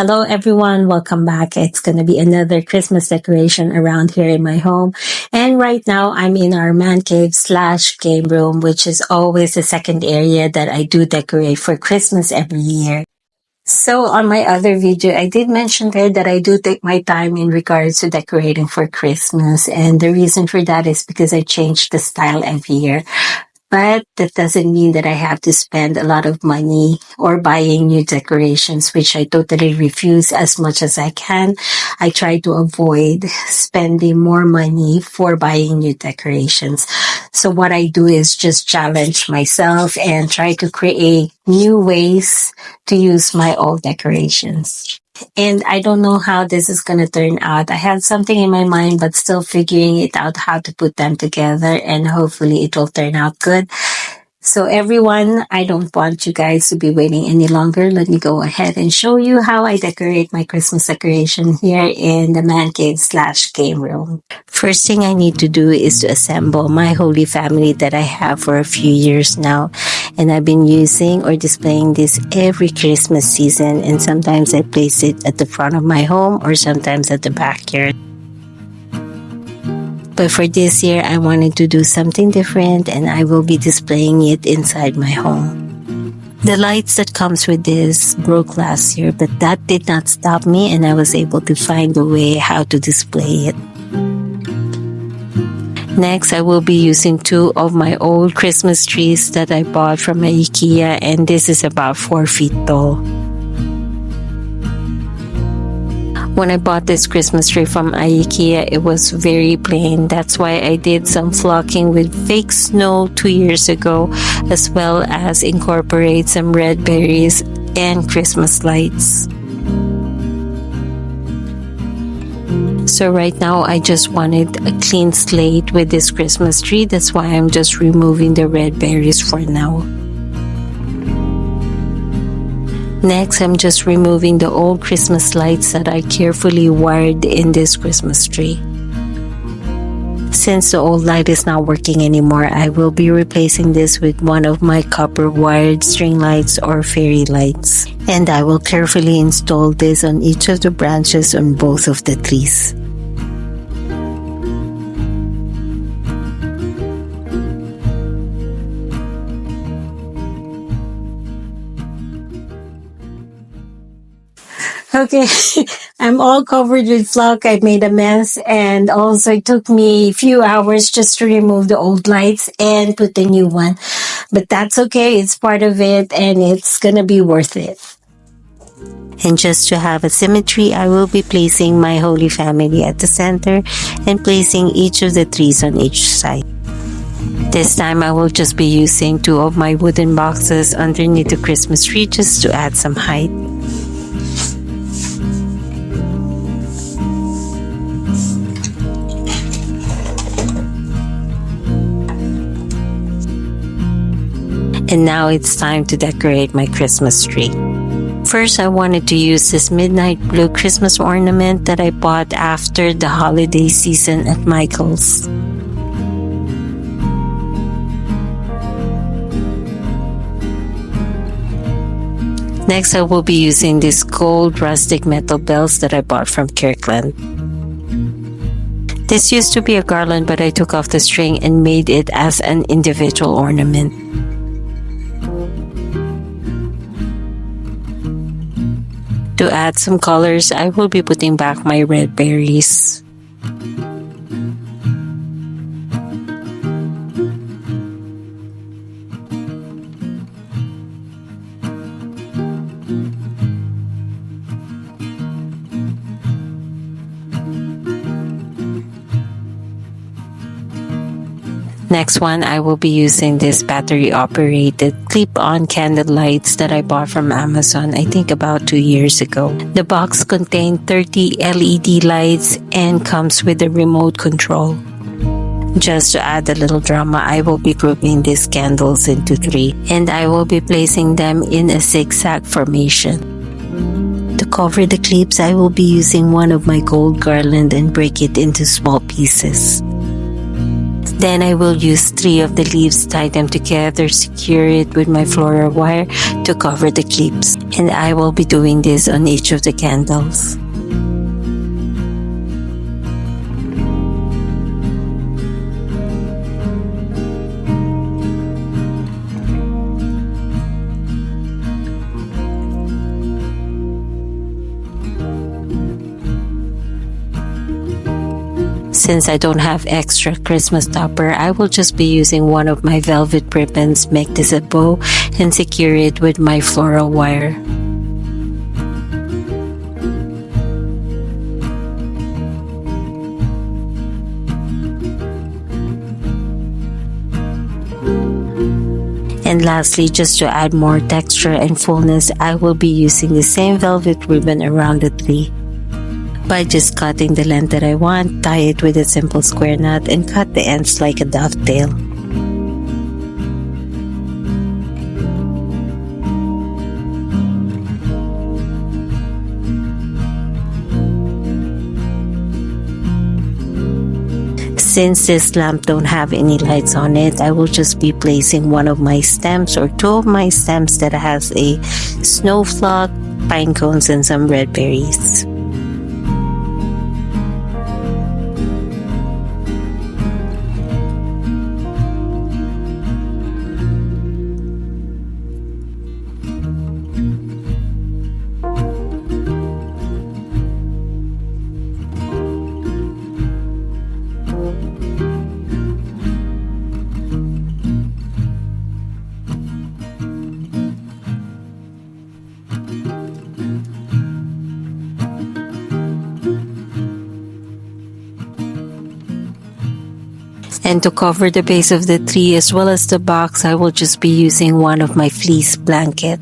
Hello everyone, welcome back. It's gonna be another Christmas decoration around here in my home. And right now I'm in our man cave slash game room, which is always the second area that I do decorate for Christmas every year. So on my other video, I did mention there that I do take my time in regards to decorating for Christmas. And the reason for that is because I change the style every year. But that doesn't mean that I have to spend a lot of money or buying new decorations, which I totally refuse as much as I can. I try to avoid spending more money for buying new decorations. So what I do is just challenge myself and try to create new ways to use my old decorations. And I don't know how this is going to turn out. I have something in my mind, but still figuring it out how to put them together, and hopefully it will turn out good. So everyone, I don't want you guys to be waiting any longer. Let me go ahead and show you how I decorate my Christmas decoration here in the man cave slash game room. First thing I need to do is to assemble my Holy Family that I have for a few years now. And I've been using or displaying this every Christmas season, and sometimes I place it at the front of my home or sometimes at the backyard. But for this year, I wanted to do something different, and I will be displaying it inside my home. The lights that comes with this broke last year, but that did not stop me, and I was able to find a way how to display it. Next, I will be using two of my old Christmas trees that I bought from IKEA, and this is about 4 feet tall. When I bought this Christmas tree from IKEA, it was very plain. That's why I did some flocking with fake snow 2 years ago, as well as incorporate some red berries and Christmas lights. So right now, I just wanted a clean slate with this Christmas tree. That's why I'm just removing the red berries for now. Next, I'm just removing the old Christmas lights that I carefully wired in this Christmas tree. Since the old light is not working anymore, I will be replacing this with one of my copper wired string lights or fairy lights. And I will carefully install this on each of the branches on both of the trees. Okay, I'm all covered with flock. I made a mess, and also it took me a few hours just to remove the old lights and put the new one. But that's okay, it's part of it, and it's gonna be worth it. And just to have a symmetry, I will be placing my Holy Family at the center and placing each of the trees on each side. This time I will just be using two of my wooden boxes underneath the Christmas tree just to add some height. And now it's time to decorate my Christmas tree. First, I wanted to use this midnight blue Christmas ornament that I bought after the holiday season at Michael's. Next, I will be using these gold rustic metal bells that I bought from Kirkland. This used to be a garland, but I took off the string and made it as an individual ornament. To add some colors, I will be putting back my red berries. Next one, I will be using this battery-operated clip-on candle lights that I bought from Amazon, I think about 2 years ago. The box contained 30 LED lights and comes with a remote control. Just to add a little drama, I will be grouping these candles into 3, and I will be placing them in a zigzag formation. To cover the clips, I will be using one of my gold garland and break it into small pieces. Then I will use 3 of the leaves, tie them together, secure it with my floral wire to cover the clips. And I will be doing this on each of the candles. Since I don't have extra Christmas topper, I will just be using one of my velvet ribbons, make this a bow, and secure it with my floral wire. And lastly, just to add more texture and fullness, I will be using the same velvet ribbon around the tree. By just cutting the length that I want, tie it with a simple square knot, and cut the ends like a dovetail. Since this lamp don't have any lights on it, I will just be placing one of my stems or two of my stems that has a snowflock, pine cones, and some red berries. And to cover the base of the tree as well as the box, I will just be using one of my fleece blanket.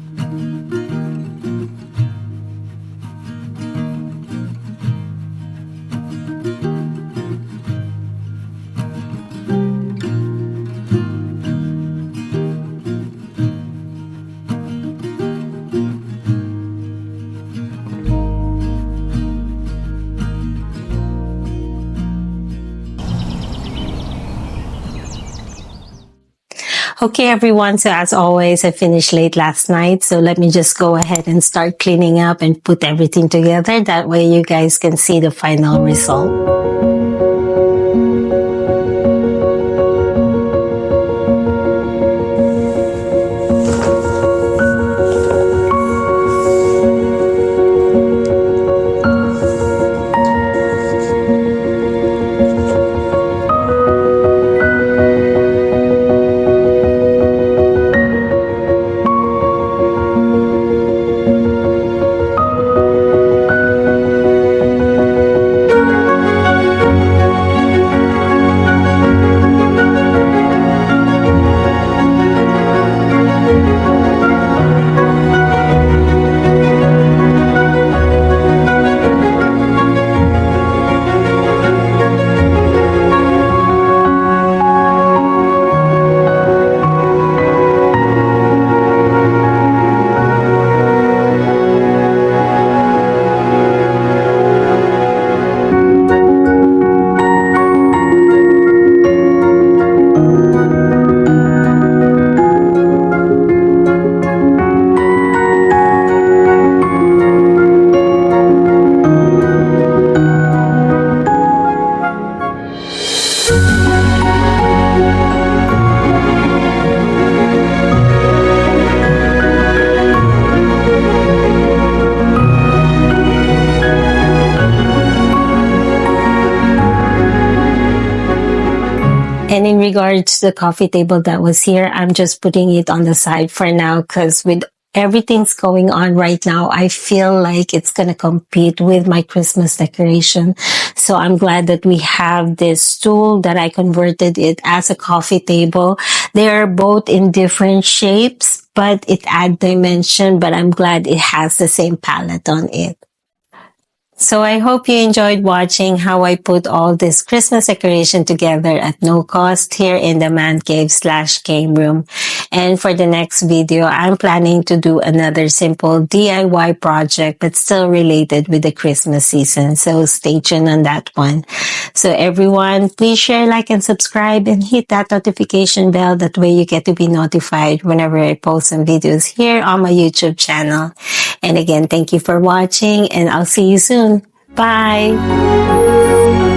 Okay, everyone. So as always, I finished late last night. So let me just go ahead and start cleaning up and put everything together. That way you guys can see the final result. And in regards to the coffee table that was here, I'm just putting it on the side for now because with everything's going on right now, I feel like it's going to compete with my Christmas decoration. So I'm glad that we have this stool that I converted it as a coffee table. They are both in different shapes, but it adds dimension, but I'm glad it has the same palette on it. So I hope you enjoyed watching how I put all this Christmas decoration together at no cost here in the man cave / game room. And for the next video, I'm planning to do another simple DIY project, but still related with the Christmas season. So stay tuned on that one. So everyone, please share, like, and subscribe, and hit that notification bell. That way you get to be notified whenever I post some videos here on my YouTube channel. And again, thank you for watching, and I'll see you soon. Bye!